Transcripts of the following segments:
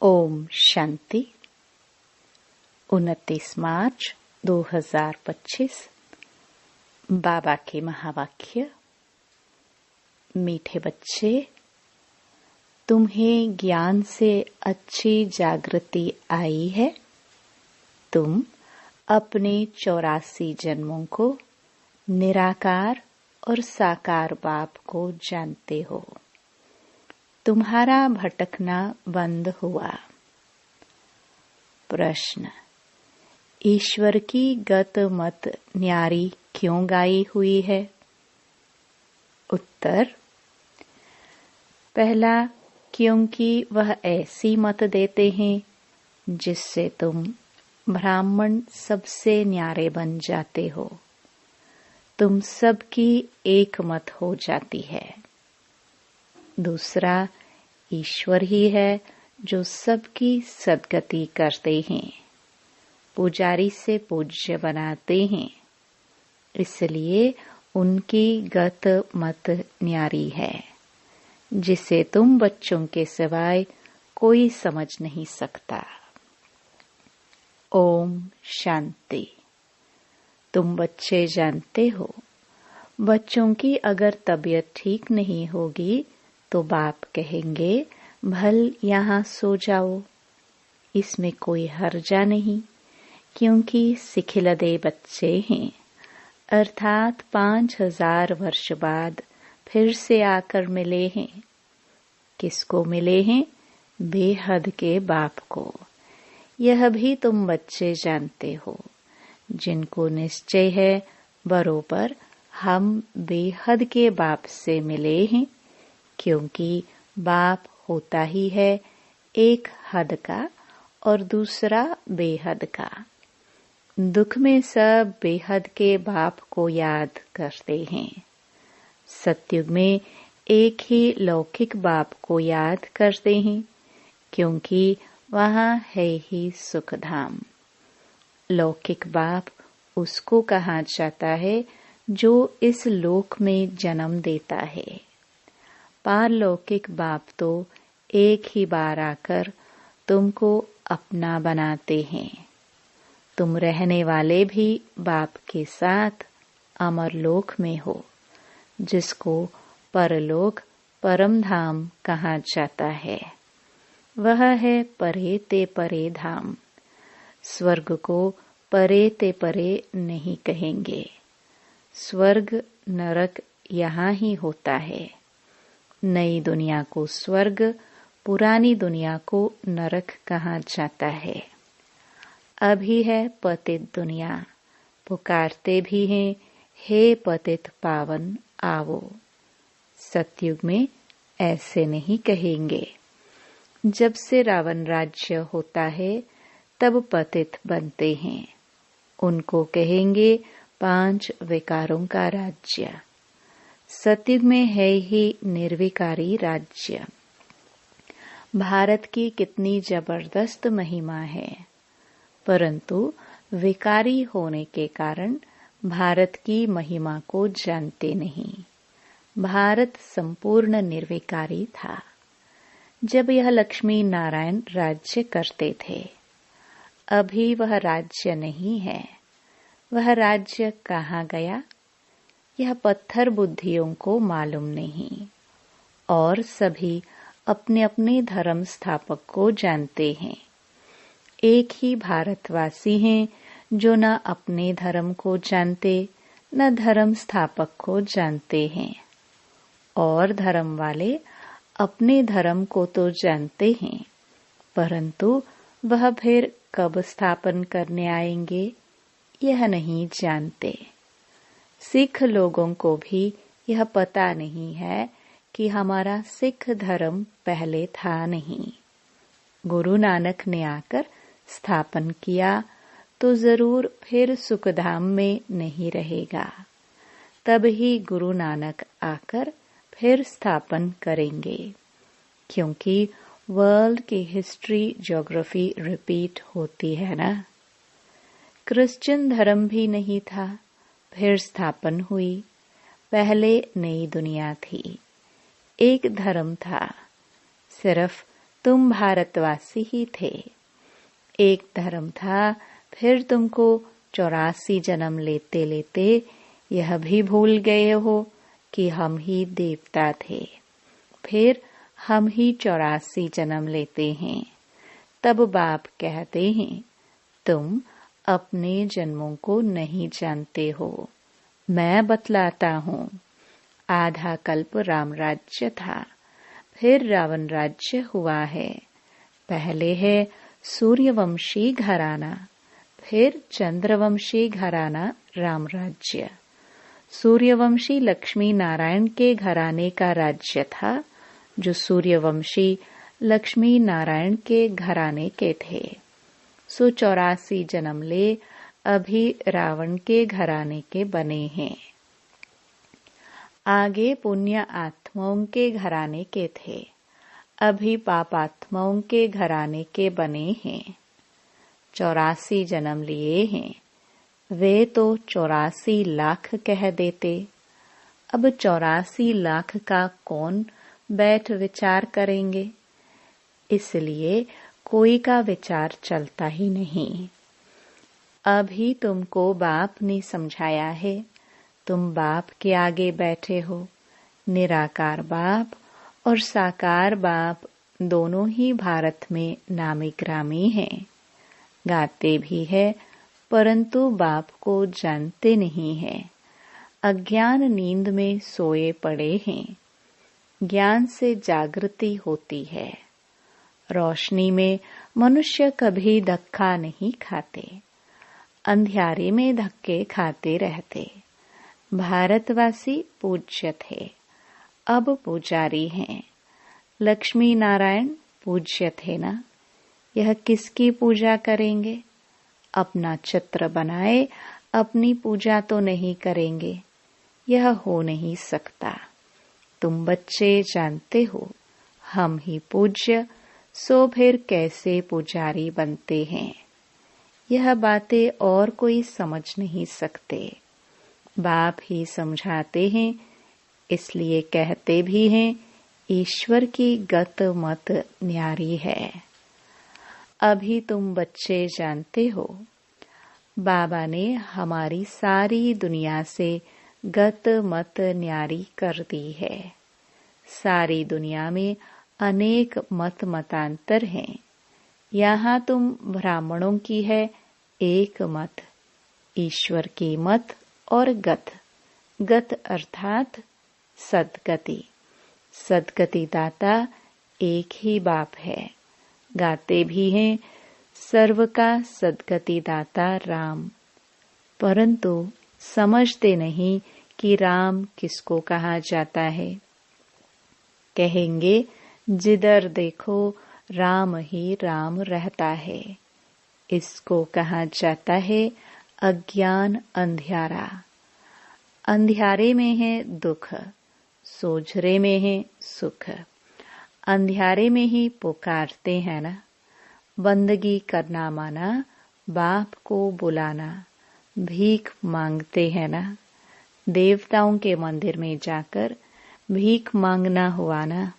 ओम शांति। 29 मार्च 2025। बाबा के महावाक्य। मीठे बच्चे, तुम्हें ज्ञान से अच्छी जागृति आई है। तुम अपने 84 जन्मों को निराकार और साकार बाप को जानते हो। तुम्हारा भटकना बंद हुआ। प्रश्न, ईश्वर की गत मत न्यारी क्यों गाई हुई है? उत्तर, पहला, क्योंकि वह ऐसी मत देते हैं जिससे तुम ब्राह्मण सबसे न्यारे बन जाते हो। तुम सबकी एक मत हो जाती है। दूसरा, ईश्वर ही है जो सबकी सद्गति करते हैं, पुजारी से पूज्य बनाते हैं, इसलिए उनकी गत मत न्यारी है, जिसे तुम बच्चों के सिवाय कोई समझ नहीं सकता। ओम शांति। तुम बच्चे जानते हो, बच्चों की अगर तबीयत ठीक नहीं होगी तो बाप कहेंगे, भल यहाँ सो जाओ। इसमें कोई हर्जा नहीं, क्योंकि सिखिलदे बच्चे हैं, अर्थात 5000 वर्ष बाद फिर से आकर मिले हैं। किसको मिले हैं? बेहद के बाप को। यह भी तुम बच्चे जानते हो, जिनको निश्चय है बरोबर हम बेहद के बाप से मिले हैं, क्योंकि बाप होता ही है एक हद का और दूसरा बेहद का। दुख में सब बेहद के बाप को याद करते हैं। सतयुग में एक ही लौकिक बाप को याद करते हैं, क्योंकि वहाँ है ही सुखधाम। लौकिक बाप उसको कहा जाता है जो इस लोक में जन्म देता है। पारलौकिक बाप तो एक ही बार आकर तुमको अपना बनाते हैं। तुम रहने वाले भी बाप के साथ अमरलोक में हो, जिसको परलोक परम धाम कहा जाता है। वह है परे ते परे धाम। स्वर्ग को परे ते परे नहीं कहेंगे। स्वर्ग नरक यहाँ ही होता है। नई दुनिया को स्वर्ग, पुरानी दुनिया को नरक कहा जाता है। अभी है पतित दुनिया, पुकारते भी हैं, हे पतित पावन आवो। सतयुग में ऐसे नहीं कहेंगे। जब से रावण राज्य होता है तब पतित बनते हैं। उनको कहेंगे 5 विकारों का राज्य। सतयुग में है ही निर्विकारी राज्य। भारत की कितनी जबरदस्त महिमा है, परंतु विकारी होने के कारण भारत की महिमा को जानते नहीं। भारत संपूर्ण निर्विकारी था जब यह लक्ष्मी नारायण राज्य करते थे। अभी वह राज्य नहीं है। वह राज्य कहाँ गया, यह पत्थर बुद्धियों को मालूम नहीं। और सभी अपने अपने धर्म स्थापक को जानते हैं। एक ही भारतवासी हैं जो न अपने धर्म को जानते न धर्म स्थापक को जानते हैं। और धर्म वाले अपने धर्म को तो जानते हैं, परंतु वह फिर कब स्थापन करने आएंगे यह नहीं जानते। सिख लोगों को भी यह पता नहीं है कि हमारा सिख धर्म पहले था नहीं। गुरु नानक ने आकर स्थापन किया तो जरूर फिर सुखधाम में नहीं रहेगा। तब ही गुरु नानक आकर फिर स्थापन करेंगे, क्योंकि वर्ल्ड की हिस्ट्री ज्योग्राफी रिपीट होती है ना। क्रिश्चियन धर्म भी नहीं था, फिर स्थापन हुई। पहले नई दुनिया थी, एक धर्म था, सिर्फ तुम भारतवासी ही थे। एक धर्म था, फिर तुमको 84 जन्म लेते लेते यह भी भूल गए हो कि हम ही देवता थे। फिर हम ही 84 जन्म लेते हैं। तब बाप कहते हैं, तुम अपने जन्मों को नहीं जानते हो, मैं बतलाता हूँ। आधा कल्प राम राज्य था, फिर रावण राज्य हुआ है। पहले है सूर्यवंशी घराना, फिर चंद्रवंशी घराना राम राज्य। सूर्यवंशी लक्ष्मी नारायण के घराने का राज्य था, जो सूर्यवंशी लक्ष्मी नारायण के घराने के थे। 84 जन्म ले अभी रावण के घराने के बने हैं। आगे पुण्य आत्माओं के घराने के थे, अभी पापात्माओं के घराने के बने हैं। 84 जन्म लिए हैं, वे तो 84 लाख कह देते। अब 84 लाख का कौन बैठ विचार करेंगे, इसलिए कोई का विचार चलता ही नहीं। अभी तुमको बाप ने समझाया है, तुम बाप के आगे बैठे हो। निराकार बाप और साकार बाप दोनों ही भारत में नामी ग्रामी हैं। गाते भी है, परंतु बाप को जानते नहीं है। अज्ञान नींद में सोए पड़े हैं। ज्ञान से जागृति होती है। रोशनी में मनुष्य कभी धक्का नहीं खाते, अंधियारे में धक्के खाते रहते। भारतवासी पूज्य थे, अब पुजारी हैं। लक्ष्मी नारायण पूज्य थे ना, यह किसकी पूजा करेंगे? अपना चित्र बनाए अपनी पूजा तो नहीं करेंगे, यह हो नहीं सकता। तुम बच्चे जानते हो हम ही पूज्य, सो फिर कैसे पुजारी बनते हैं? यह बातें और कोई समझ नहीं सकते। बाप ही समझाते हैं, इसलिए कहते भी हैं ईश्वर की गत मत न्यारी है। अभी तुम बच्चे जानते हो, बाबा ने हमारी सारी दुनिया से गत मत न्यारी कर दी है। सारी दुनिया में अनेक मत मतांतर हैं। यहाँ तुम ब्राह्मणों की है एक मत, ईश्वर की मत और गत। गत अर्थात सदगति। सदगति दाता एक ही बाप है। गाते भी हैं सर्व का सदगति दाता राम, परंतु समझते नहीं कि राम किसको कहा जाता है। कहेंगे जिधर देखो राम ही राम रहता है। इसको कहा जाता है अज्ञान अंधियारा। अंधियारे में है दुख, सोझरे में है सुख। अंधियारे में ही पुकारते हैं ना। बंदगी करना माना बाप को बुलाना, भीख मांगते हैं ना। देवताओं के मंदिर में जाकर भीख मांगना हुआ ना।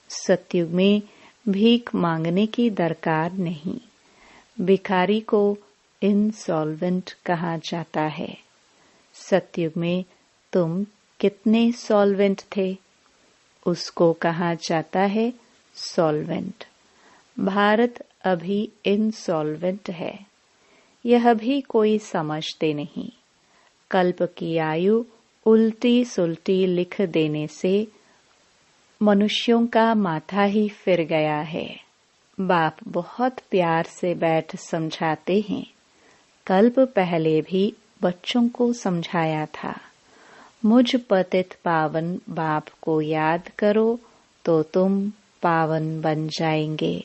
सतयुग में भीख मांगने की दरकार नहीं। भिखारी को इंसॉल्वेंट कहा जाता है। सतयुग में तुम कितने सॉल्वेंट थे, उसको कहा जाता है सॉल्वेंट। भारत अभी इंसॉल्वेंट है, यह भी कोई समझते नहीं। कल्प की आयु उल्टी सुल्टी लिख देने से मनुष्यों का माथा ही फिर गया है। बाप बहुत प्यार से बैठ समझाते हैं। कल्प पहले भी बच्चों को समझाया था। मुझ पतित पावन बाप को याद करो तो तुम पावन बन जाएंगे।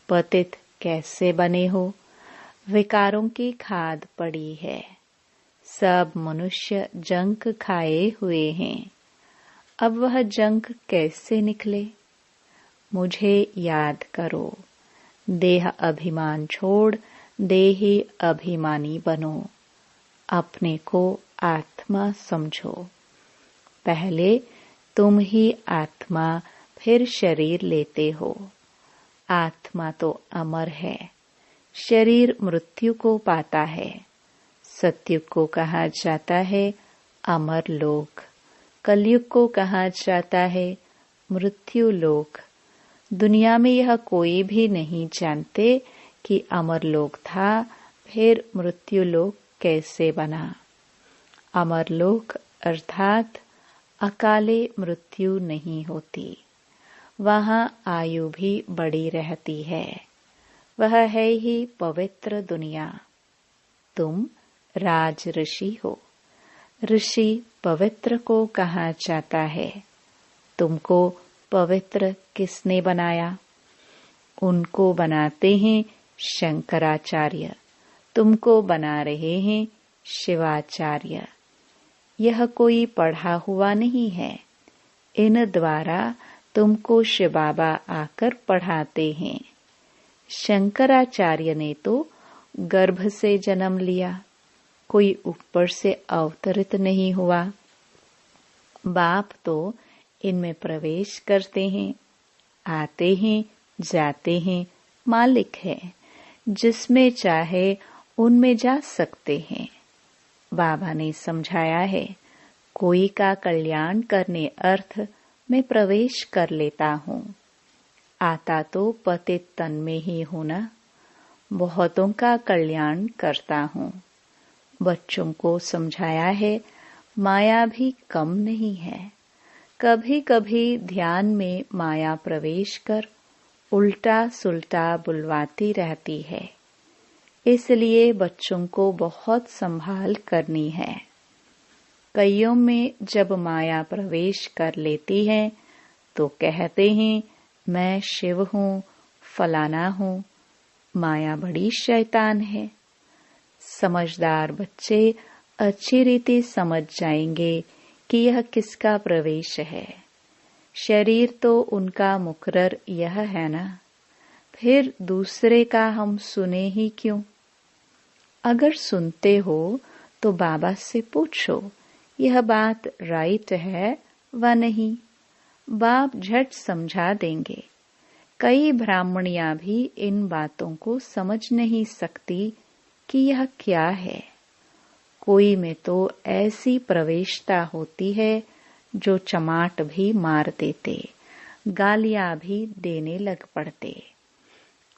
पतित कैसे बने हो? विकारों की खाद पड़ी है। सब मनुष्य जंक खाए हुए हैं। अब वह जंक कैसे निकले? मुझे याद करो। देह अभिमान छोड़ देही अभिमानी बनो। अपने को आत्मा समझो। पहले तुम ही आत्मा, फिर शरीर लेते हो। आत्मा तो अमर है, शरीर मृत्यु को पाता है। सतयुग को कहा जाता है अमर लोक, कलयुग को कहा जाता है मृत्यु लोक। दुनिया में यह कोई भी नहीं जानते कि अमर लोक था, फिर मृत्यु लोक कैसे बना। अमर लोक अर्थात अकाले मृत्यु नहीं होती, वहां आयु भी बड़ी रहती है। वह है ही पवित्र दुनिया। तुम राज ऋषि हो। ऋषि पवित्र को कहा जाता है। तुमको पवित्र किसने बनाया? उनको बनाते हैं शंकराचार्य, तुमको बना रहे हैं शिवाचार्य। यह कोई पढ़ा हुआ नहीं है। इन द्वारा तुमको शिव बाबा आकर पढ़ाते हैं। शंकराचार्य ने तो गर्भ से जन्म लिया, कोई ऊपर से अवतरित नहीं हुआ। बाप तो इनमें प्रवेश करते हैं, आते हैं, जाते हैं, मालिक है, जिसमें चाहे उनमें जा सकते हैं। बाबा ने समझाया है, कोई का कल्याण करने अर्थ मैं प्रवेश कर लेता हूँ। आता तो पतित तन में ही हूँ ना, बहुतों का कल्याण करता हूँ। बच्चों को समझाया है, माया भी कम नहीं है। कभी कभी ध्यान में माया प्रवेश कर उल्टा सुल्टा बुलवाती रहती है, इसलिए बच्चों को बहुत संभाल करनी है। कईयों में जब माया प्रवेश कर लेती है तो कहते हैं मैं शिव हूँ, फलाना हूँ। माया बड़ी शैतान है। समझदार बच्चे अच्छी रीति समझ जाएंगे कि यह किसका प्रवेश है। शरीर तो उनका मुकर्रर यह है ना, फिर दूसरे का हम सुने ही क्यों? अगर सुनते हो तो बाबा से पूछो, यह बात राइट है व नहीं। बाप झट समझा देंगे। कई ब्राह्मणियां भी इन बातों को समझ नहीं सकती कि यह क्या है। कोई में तो ऐसी प्रवेशता होती है जो चमाट भी मार देते, गालियां भी देने लग पड़ते।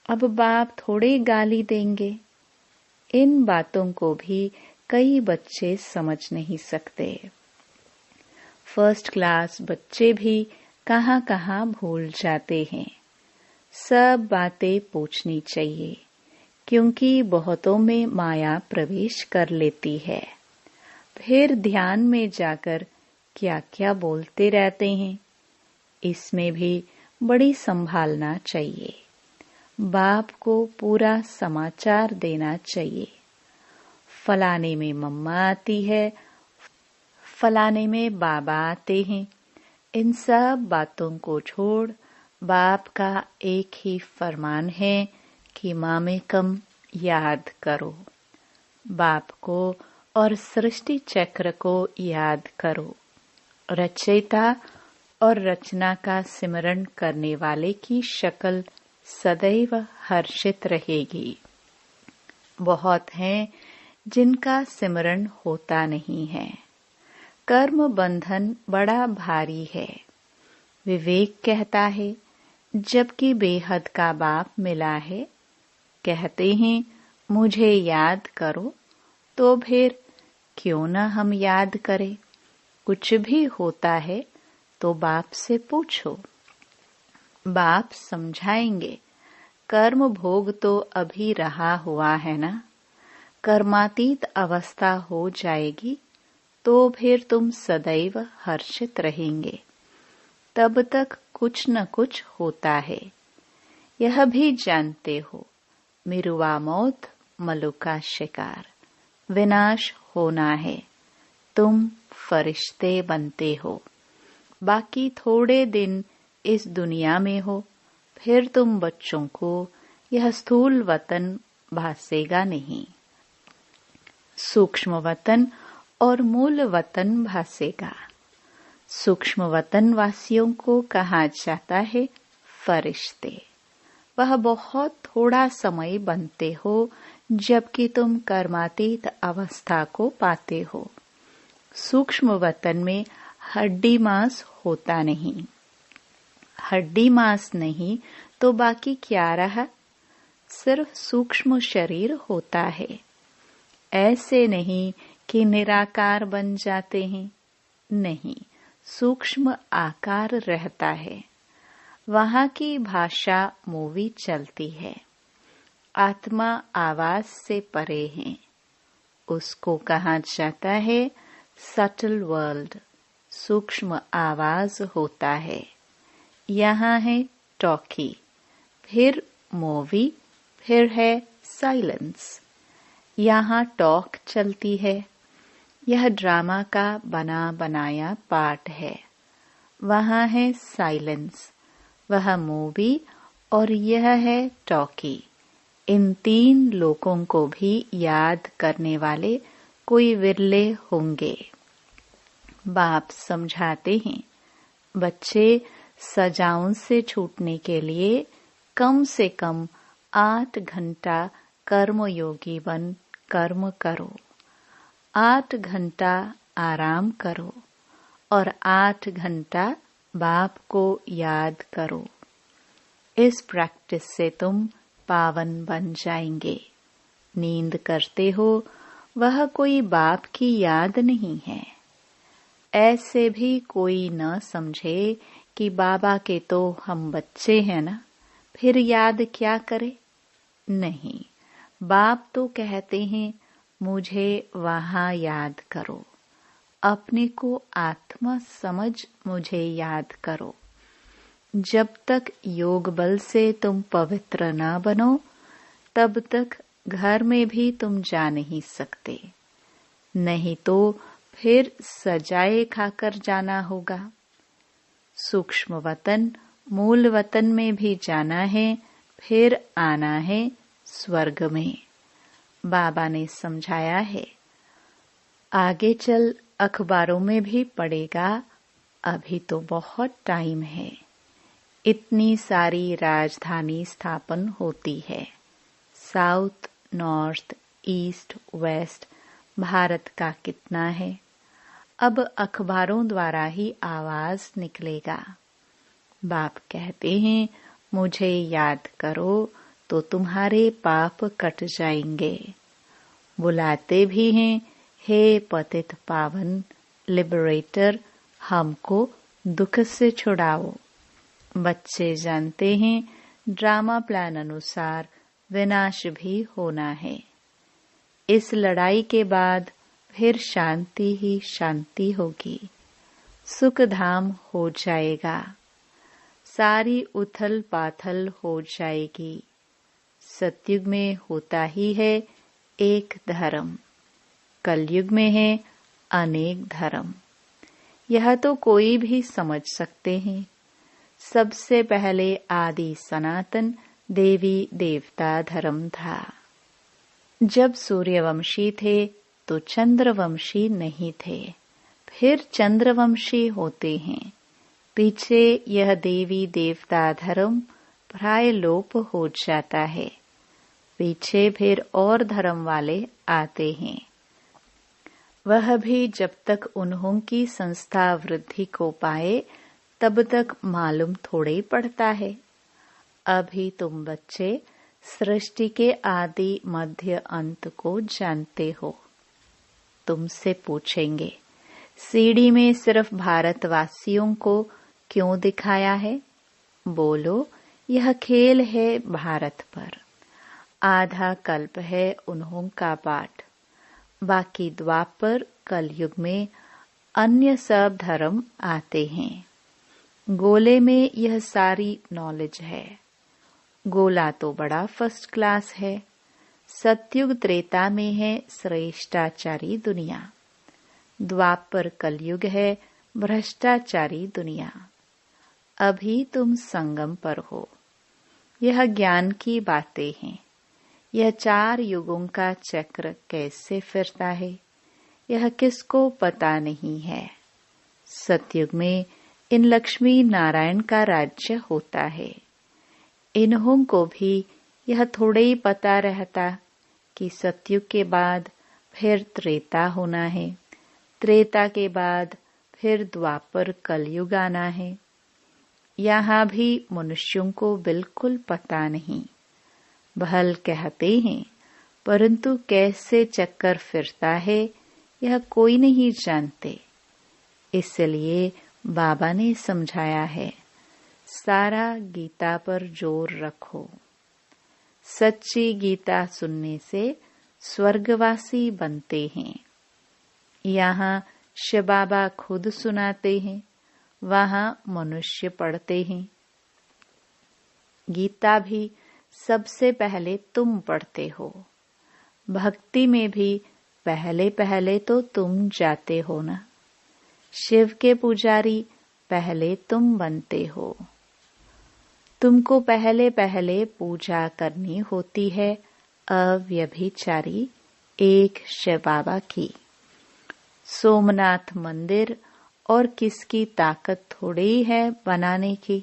अब बाप थोड़े गाली देंगे। इन बातों को भी कई बच्चे समझ नहीं सकते। फर्स्ट क्लास बच्चे भी कहाँ कहाँ भूल जाते हैं। सब बातें पूछनी चाहिए, क्योंकि बहुतों में माया प्रवेश कर लेती है। फिर ध्यान में जाकर क्या क्या बोलते रहते हैं, इसमें भी बड़ी संभालना चाहिए। बाप को पूरा समाचार देना चाहिए। फलाने में मम्मा आती है, फलाने में बाबा आते हैं। इन सब बातों को छोड़ बाप का एक ही फरमान है कि मामेकम याद करो। बाप को और सृष्टि चक्र को याद करो। रचयिता और रचना का सिमरण करने वाले की शक्ल सदैव हर्षित रहेगी। बहुत हैं जिनका सिमरण होता नहीं है। कर्म बंधन बड़ा भारी है। विवेक कहता है, जबकि बेहद का बाप मिला है। कहते हैं मुझे याद करो, तो फिर क्यों न हम याद करें। कुछ भी होता है तो बाप से पूछो, बाप समझाएंगे। कर्म भोग तो अभी रहा हुआ है ना। कर्मातीत अवस्था हो जाएगी तो फिर तुम सदैव हर्षित रहेंगे। तब तक कुछ न कुछ होता है। यह भी जानते हो, मिरुआ मौत मलु का शिकार, विनाश होना है। तुम फरिश्ते बनते हो। बाकी थोड़े दिन इस दुनिया में हो, फिर तुम बच्चों को यह स्थूल वतन भासेगा नहीं। सूक्ष्म वतन और मूल वतन भासेगा। सूक्ष्म वतन वासियों को कहा जाता है फरिश्ते। वह बहुत थोड़ा समय बनते हो, जबकि तुम कर्मातीत अवस्था को पाते हो। सूक्ष्म वतन में हड्डी मांस होता नहीं। हड्डी मांस नहीं तो बाकी क्या रहा? सिर्फ सूक्ष्म शरीर होता है। ऐसे नहीं कि निराकार बन जाते हैं, नहीं, सूक्ष्म आकार रहता है। वहां की भाषा मूवी चलती है। आत्मा आवाज से परे है। उसको कहा जाता है सटल वर्ल्ड, सूक्ष्म आवाज होता है। यहाँ है टॉकी, फिर मूवी, फिर है साइलेंस। यहाँ टॉक चलती है। यह ड्रामा का बना बनाया पार्ट है। वहाँ है साइलेंस, वह मूवी और यह है टॉकी। इन तीन लोगों को भी याद करने वाले कोई विरले होंगे। बाप समझाते हैं, बच्चे सजाओं से छूटने के लिए कम से कम 8 घंटा कर्मयोगी बन कर्म करो, 8 घंटा आराम करो और 8 घंटा बाप को याद करो। इस प्रैक्टिस से तुम पावन बन जाएंगे। नींद करते हो, वह कोई बाप की याद नहीं है। ऐसे भी कोई न समझे कि बाबा के तो हम बच्चे हैं ना, फिर याद क्या करे। नहीं, बाप तो कहते हैं मुझे वहां याद करो, अपने को आत्मा समझ मुझे याद करो। जब तक योग बल से तुम पवित्र ना बनो, तब तक घर में भी तुम जा नहीं सकते। नहीं तो फिर सजाए खाकर जाना होगा। सूक्ष्म वतन मूल वतन में भी जाना है, फिर आना है स्वर्ग में। बाबा ने समझाया है, आगे चल अखबारों में भी पढ़ेगा, अभी तो बहुत टाइम है। इतनी सारी राजधानी स्थापन होती है। South, north, east, west, Bharat का कितना है। अब अखबारों द्वारा ही आवाज निकलेगा। बाप कहते हैं मुझे याद करो तो तुम्हारे पाप कट जाएंगे। बुलाते भी हैं, हे पतित पावन लिबरेटर, हमको दुख से छुड़ाओ। बच्चे जानते हैं ड्रामा प्लान अनुसार विनाश भी होना है। इस लड़ाई के बाद फिर शांति ही शांति होगी, सुख धाम हो जाएगा, सारी उथल पाथल हो जाएगी। सतयुग में होता ही है एक धर्म, कलयुग में है अनेक धर्म। यह तो कोई भी समझ सकते हैं। सबसे पहले आदि सनातन देवी देवता धर्म था। जब सूर्यवंशी थे तो चंद्रवंशी नहीं थे, फिर चंद्रवंशी होते हैं। पीछे यह देवी देवता धर्म प्राय लोप हो जाता है। पीछे फिर और धर्म वाले आते हैं। वह भी जब तक उन्हों की संस्था वृद्धि को पाए तब तक मालूम थोड़े पड़ता है। अभी तुम बच्चे सृष्टि के आदि मध्य अंत को जानते हो। तुमसे पूछेंगे सीडी में सिर्फ भारतवासियों को क्यों दिखाया है? बोलो, यह खेल है भारत पर। आधा कल्प है उन्हों का पाठ। बाकी द्वापर कलयुग में अन्य सब धर्म आते हैं। गोले में यह सारी नॉलेज है। गोला तो बड़ा फर्स्ट क्लास है। सतयुग त्रेता में है श्रेष्ठाचारी दुनिया। द्वापर कलयुग है भ्रष्टाचारी दुनिया। अभी तुम संगम पर हो। यह ज्ञान की बातें हैं। यह 4 युगों का चक्र कैसे फिरता है, यह किसको पता नहीं है। सतयुग में इन लक्ष्मी नारायण का राज्य होता है। इन्हों को भी यह थोड़े ही पता रहता कि सतयुग के बाद फिर त्रेता होना है, त्रेता के बाद फिर द्वापर कलयुग आना है। यहाँ भी मनुष्यों को बिल्कुल पता नहीं। भल कहते हैं, परंतु कैसे चक्कर फिरता है यह कोई नहीं जानते। इसलिए बाबा ने समझाया है, सारा गीता पर जोर रखो। सच्ची गीता सुनने से स्वर्गवासी बनते हैं। यहाँ शिव बाबा खुद सुनाते हैं, वहाँ मनुष्य पढ़ते हैं। गीता भी सबसे पहले तुम पढ़ते हो। भक्ति में भी पहले पहले तो तुम जाते हो ना। शिव के पुजारी पहले तुम बनते हो। तुमको पहले पहले पूजा करनी होती है अव्यभिचारी एक शिव बाबा की। सोमनाथ मंदिर और किसकी ताकत थोड़ी है बनाने की।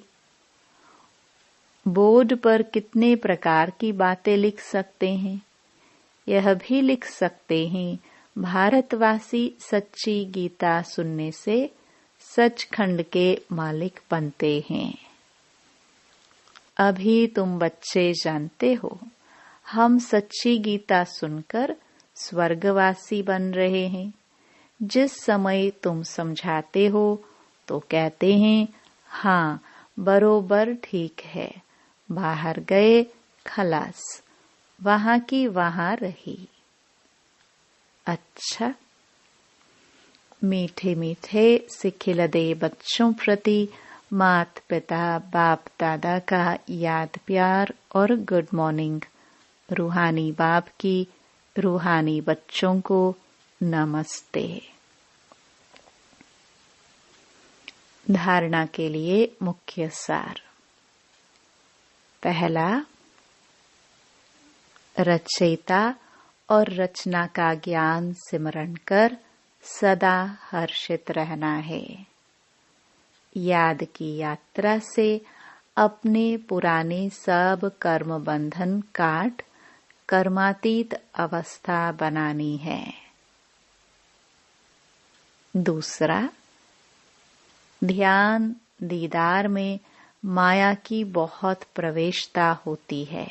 बोर्ड पर कितने प्रकार की बातें लिख सकते हैं। यह भी लिख सकते हैं, भारतवासी सच्ची गीता सुनने से सचखंड के मालिक बनते हैं। अभी तुम बच्चे जानते हो, हम सच्ची गीता सुनकर स्वर्गवासी बन रहे हैं। जिस समय तुम समझाते हो तो कहते हैं, हाँ बरोबर ठीक है, बाहर गए खलास, वहां की वहां रही। अच्छा, मीठे मीठे सिखिलदे बच्चों प्रति मात पिता बाप दादा का याद प्यार और गुड मॉर्निंग। रूहानी बाप की रूहानी बच्चों को नमस्ते। धारणा के लिए मुख्य सार। पहला, रचयिता और रचना का ज्ञान सिमरण कर सदा हर्षित रहना है। याद की यात्रा से अपने पुराने सब कर्म बंधन काट कर्मातीत अवस्था बनानी है। दूसरा, ध्यान दीदार में माया की बहुत प्रवेशता होती है,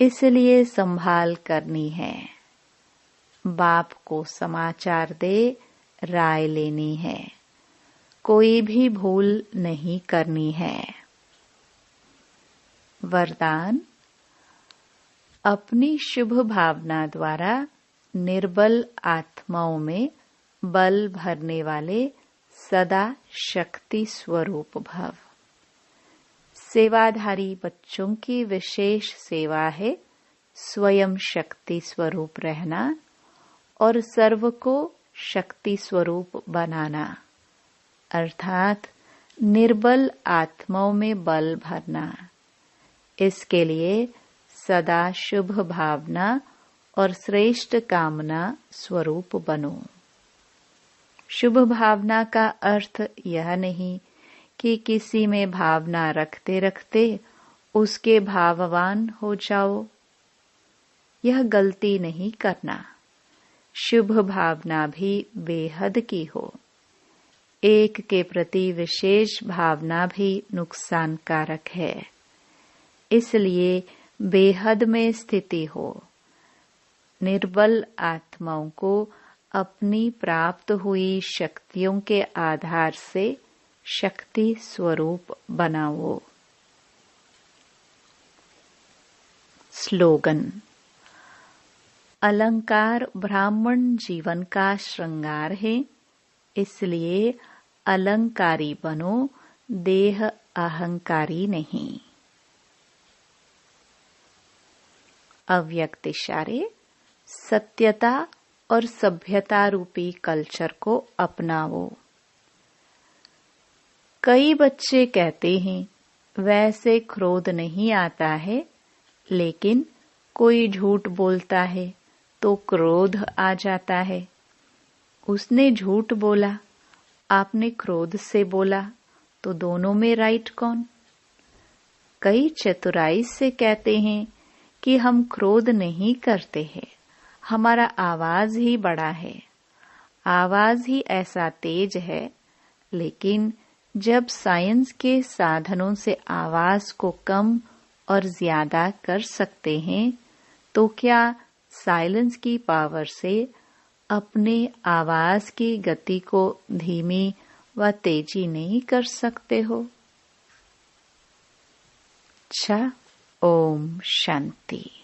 इसलिए संभाल करनी है। बाप को समाचार दे राय लेनी है, कोई भी भूल नहीं करनी है। वरदान, अपनी शुभ भावना द्वारा निर्बल आत्माओं में बल भरने वाले सदा शक्ति स्वरूप भव। सेवाधारी बच्चों की विशेष सेवा है स्वयं शक्ति स्वरूप रहना और सर्व को शक्ति स्वरूप बनाना, अर्थात निर्बल आत्माओं में बल भरना। इसके लिए सदा शुभ भावना और श्रेष्ठ कामना स्वरूप बनो। शुभ भावना का अर्थ यह नहीं कि किसी में भावना रखते रखते उसके भाववान हो जाओ। यह गलती नहीं करना। शुभ भावना भी बेहद की हो। एक के प्रति विशेष भावना भी नुकसानकारक है, इसलिए बेहद में स्थिति हो। निर्बल आत्माओं को अपनी प्राप्त हुई शक्तियों के आधार से शक्ति स्वरूप बनाओ। स्लोगन। अलंकार ब्राह्मण जीवन का श्रृंगार है, इसलिए अलंकारी बनो, देह अहंकारी नहीं। अव्यक्त इशारे। सत्यता और सभ्यता रूपी कल्चर को अपनाओ। कई बच्चे कहते हैं, वैसे क्रोध नहीं आता है, लेकिन कोई झूठ बोलता है तो क्रोध आ जाता है। उसने झूठ बोला, आपने क्रोध से बोला, तो दोनों में राइट कौन? कई चतुराई से कहते हैं कि हम क्रोध नहीं करते हैं, हमारा आवाज ही बड़ा है, आवाज ही ऐसा तेज है। लेकिन जब साइंस के साधनों से आवाज को कम और ज्यादा कर सकते हैं, तो क्या साइलेंस की पावर से अपने आवाज की गति को धीमी व तेजी नहीं कर सकते हो? अच्छा, ओम शांति।